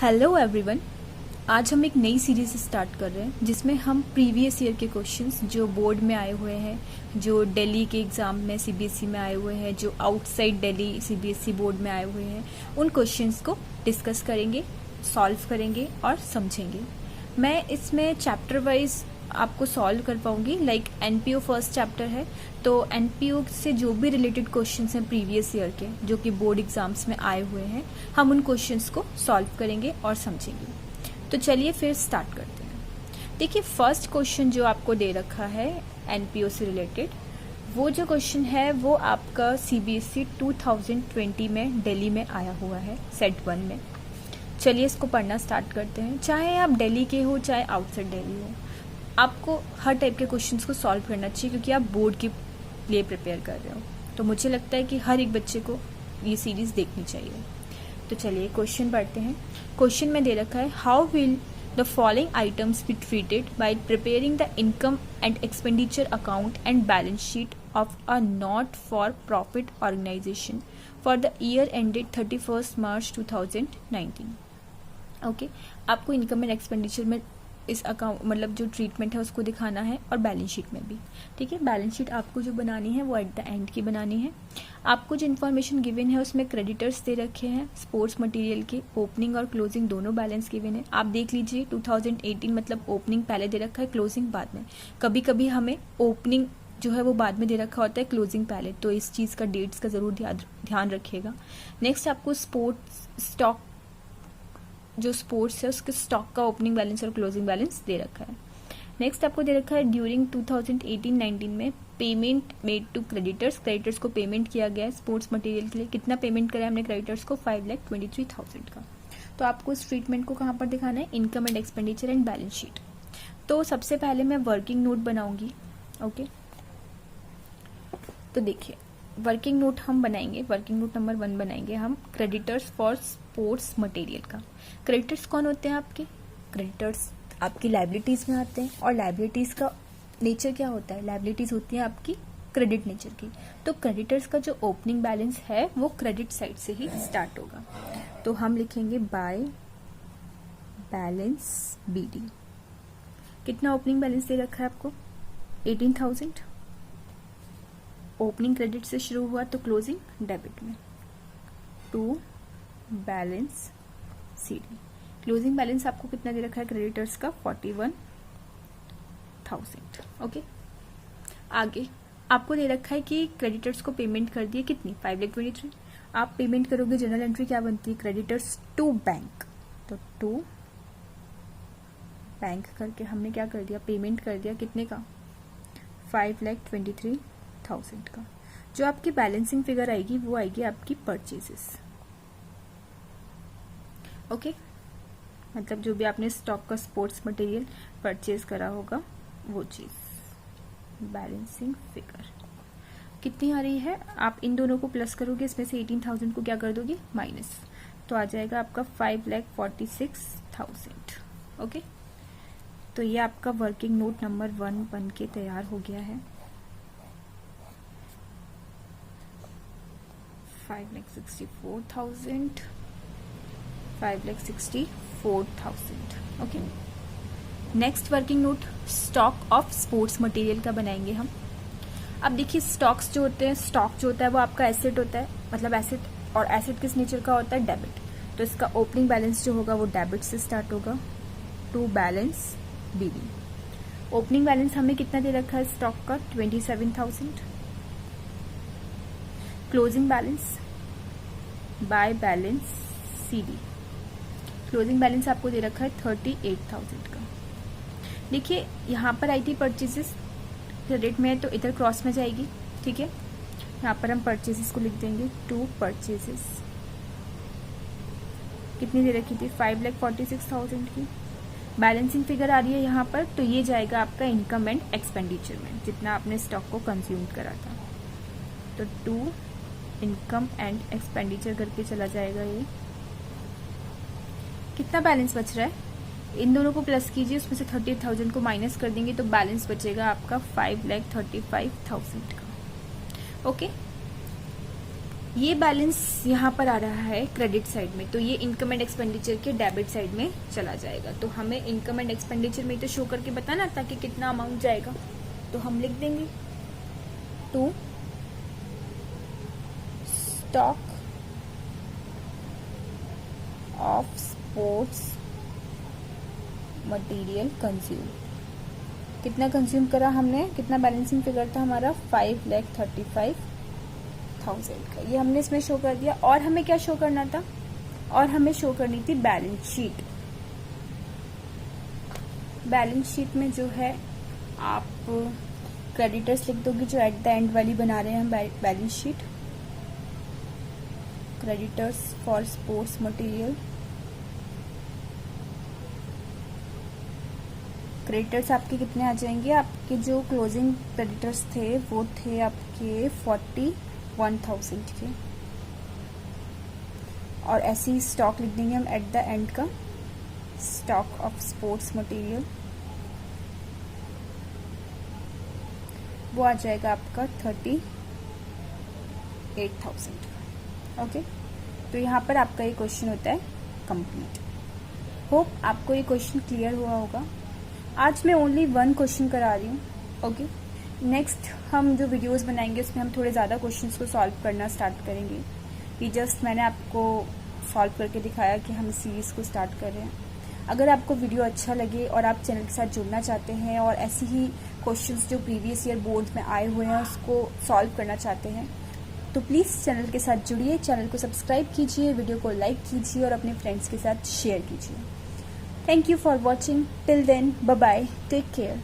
Hello everyone. आज हम एक नई सीरीज स्टार्ट कर रहे हैं जिसमें हम प्रीवियस ईयर के क्वेश्चंस जो बोर्ड में आए हुए हैं, जो दिल्ली के एग्ज़ाम में सीबीएसई में आए हुए हैं, जो आउटसाइड दिल्ली सीबीएसई बोर्ड में आए हुए हैं, उन क्वेश्चंस को डिस्कस करेंगे, सॉल्व करेंगे और समझेंगे। मैं इसमें चैप्टर वाइज आपको सॉल्व कर पाऊंगी। लाइक एनपीओ फर्स्ट चैप्टर है, तो एनपीओ से जो भी रिलेटेड क्वेश्चंस हैं प्रीवियस ईयर के जो कि बोर्ड एग्जाम्स में आए हुए हैं, हम उन क्वेश्चंस को सॉल्व करेंगे और समझेंगे। तो चलिए फिर स्टार्ट करते हैं। देखिए, फर्स्ट क्वेश्चन जो आपको दे रखा है एनपीओ से रिलेटेड, वो जो क्वेश्चन है वो आपका सीबीएसई 2020 में दिल्ली में आया हुआ है सेट 1 में। चलिए इसको पढ़ना स्टार्ट करते हैं। चाहे आप दिल्ली के हो चाहे आउटसाइड दिल्ली हो, आपको हर टाइप के क्वेश्चंस को सॉल्व करना चाहिए क्योंकि आप बोर्ड के लिए प्रिपेयर कर रहे हो। तो मुझे लगता है कि हर एक बच्चे को ये सीरीज देखनी चाहिए। तो चलिए क्वेश्चन पढ़ते हैं। क्वेश्चन में दे रखा है, how will the following items be treated by preparing the income and expenditure account and balance sheet of a not for profit organisation for the year ended 31 March 2019। Okay, आपको income and expenditure में इस account मतलब जो treatment है उसको दिखाना है और बैलेंस शीट में भी। ठीक है, बैलेंस शीट आपको जो बनानी है वो एट द एंड की बनानी है। आपको जो इन्फॉर्मेशन गिवन है उसमें क्रेडिटर्स दे रखे हैं, स्पोर्ट्स मटेरियल के ओपनिंग और क्लोजिंग दोनों बैलेंस गिवन है। आप देख लीजिए 2018 मतलब ओपनिंग पहले दे रखा है, क्लोजिंग बाद में। कभी कभी हमें ओपनिंग जो है वो बाद में दे रखा होता है, क्लोजिंग पहले, तो इस चीज़ का डेट्स का ज़रूर ध्यान रखिएगा। नेक्स्ट आपको स्पोर्ट्स स्टॉक जो स्पोर्ट्स है उसके स्टॉक का ओपनिंग बैलेंस और क्लोजिंग बैलेंस दे रखा है। नेक्स्ट आपको दे रखा है ड्यूरिंग 2018-19 में पेमेंट मेड टू क्रेडिटर्स को पेमेंट किया गया है स्पोर्ट्स मटेरियल के लिए। कितना पेमेंट करा है हमने क्रेडिटर्स को? 5,23,000 का। तो आपको इस ट्रीटमेंट को कहाँ पर दिखाना है? Income and expenditure and balance sheet. तो सबसे पहले मैं वर्किंग नोट बनाऊंगी। ओके, तो देखिए वर्किंग नोट हम बनाएंगे। वर्किंग नोट नंबर 1 बनाएंगे हम क्रेडिटर्स फॉर स्पोर्ट्स मटेरियल का। क्रेडिटर्स कौन होते हैं आपके? क्रेडिटर्स आपकी लाइबिलिटीज में आते हैं और लाइबिलिटीज का नेचर क्या होता है? लाइबिलिटीज होती है आपकी क्रेडिट नेचर की। तो क्रेडिटर्स का जो ओपनिंग बैलेंस है वो क्रेडिट साइड से ही स्टार्ट होगा। तो हम लिखेंगे बाय बैलेंस बीडी। कितना ओपनिंग बैलेंस दे रखा है आपको? 18,000। ओपनिंग क्रेडिट से शुरू हुआ तो क्लोजिंग डेबिट में। To balance CD. Closing balance आपको कितना दे रखा है क्रेडिटर्स का? 41,000। ओके, आगे आपको दे रखा है कि क्रेडिटर्स को पेमेंट कर दिए कितनी? 5,23,000। आप पेमेंट करोगे, जनरल एंट्री क्या बनती है? Creditors to bank. तो टू बैंक करके हमने क्या कर दिया? पेमेंट कर दिया कितने का? 5,23,000 का। जो आपकी बैलेंसिंग फिगर आएगी वो आएगी आपकी परचेजेस। ओके, मतलब जो भी आपने स्टॉक का स्पोर्ट्स मटेरियल परचेज करा होगा वो चीज। बैलेंसिंग फिगर कितनी आ रही है? आप इन दोनों को प्लस करोगे, इसमें से 18,000 को क्या कर दोगे? माइनस। तो आ जाएगा आपका 5,46,000। ओके, तो ये आपका वर्किंग नोट नंबर 1 बन के तैयार हो गया है। 5,64,000 5,64,000। Okay, next working note stock of sports material का बनाएंगे हम। अब देखिए स्टॉक्स जो होते हैं, स्टॉक जो होता है वो आपका एसेट होता है, मतलब एसेट, और एसेट किस नेचर का होता है? डेबिट। तो इसका ओपनिंग बैलेंस जो होगा वो डेबिट से स्टार्ट होगा। To balance BD. Opening balance हमें कितना दे रखा है स्टॉक का? 27,000। Closing balance by balance CD. Closing balance आपको दे रखा है 38,000 का। देखिए यहाँ पर आई थी परचेजेस, क्रेडिट में है तो इधर क्रॉस में जाएगी। ठीक है, यहाँ पर हम परचेजेस को लिख देंगे। टू परचेजेस कितनी दे रखी थी? 5,46,000 की। बैलेंसिंग फिगर आ रही है यहाँ पर, तो ये जाएगा आपका इनकम एंड एक्सपेंडिचर में, जितना आपने स्टॉक को कंज्यूम करा था। तो टू इनकम एंड एक्सपेंडिचर करके चला जाएगा। ये कितना बैलेंस बच रहा है? इन दोनों को प्लस कीजिए, उसमें से 30,000 को माइनस कर देंगे तो बैलेंस बचेगा आपका 5,35,000 का। ओके, ये बैलेंस यहाँ पर आ रहा है क्रेडिट साइड में, तो ये इनकम एंड एक्सपेंडिचर के डेबिट साइड में चला जाएगा। तो हमें इनकम एंड एक्सपेंडिचर में तो शो करके बताना ताकि कितना अमाउंट जाएगा। तो हम लिख देंगे to stock of sports material consume. कितना कंज्यूम करा हमने, कितना बैलेंसिंग फिगर था हमारा 5,35,000 का, ये हमने इसमें शो कर दिया। और हमें क्या शो करना था, और हमें शो करनी थी बैलेंस शीट। बैलेंस शीट में जो है आप क्रेडिटर्स लिख दोगे जो एट द एंड वाली बना रहे हैं हम balance sheet. Creditors for sports material, creditors आपके कितने आ जाएंगे, आपके जो क्लोजिंग क्रेडिटर्स थे वो थे आपके 41,000 के। और ऐसे ही स्टॉक लिख देंगे हम एट द एंड का, स्टॉक ऑफ स्पोर्ट्स मटेरियल, वो आ जाएगा आपका 38,000 का। ओके, तो यहाँ पर आपका ये क्वेश्चन होता है कंप्लीट। होप आपको ये क्वेश्चन क्लियर हुआ होगा। आज मैं ओनली 1 क्वेश्चन करा रही हूँ। ओके, नेक्स्ट हम जो वीडियोस बनाएंगे उसमें हम थोड़े ज़्यादा क्वेश्चंस को सॉल्व करना स्टार्ट करेंगे। ये जस्ट मैंने आपको सॉल्व करके दिखाया कि हम इस सीरीज़ को स्टार्ट कर रहे हैं। अगर आपको वीडियो अच्छा लगे और आप चैनल के साथ जुड़ना चाहते हैं और ऐसे ही क्वेश्चंस जो प्रीवियस ईयर बोर्ड में आए हुए हैं उसको सॉल्व करना चाहते हैं तो प्लीज़ चैनल के साथ जुड़िए, चैनल को सब्सक्राइब कीजिए, वीडियो को लाइक कीजिए और अपने फ्रेंड्स के साथ शेयर कीजिए। Thank you for watching. Till then, bye bye. Take care.